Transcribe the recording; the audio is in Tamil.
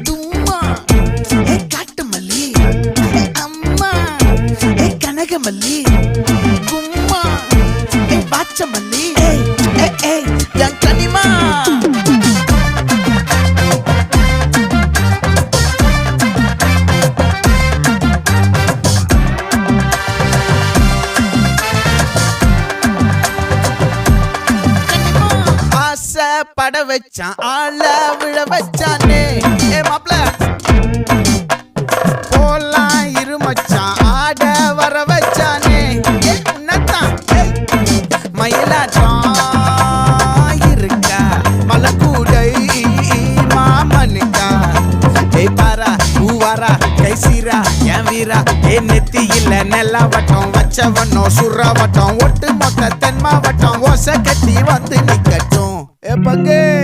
தும்மா ஏ காட்டு மல்லி அம்மா ஏ கனகமல்லி கும்மா ஏ பாச்ச மல்லி என் கனிமா பட வச்சான் ஆள விழ வச்சானே ஏ மாப்ள போலாம் இருமச்சான் ஆட வர வச்சானே ஏ உன்னத்தான் மயிலாட்டம் இருக்கா மலக்கூடை மாமனுக்கா ஏய் பாரா பூவாரா கைசீரா என் வீரா ஏ நெத்தி இல்ல நெல்லா வட்டம் வச்சவனோ சுறா வட்டம் ஒட்டு மொத்த தென் மாவட்டம் ஓசை கட்டி வந்து நிக்கட்டும். É pra quê?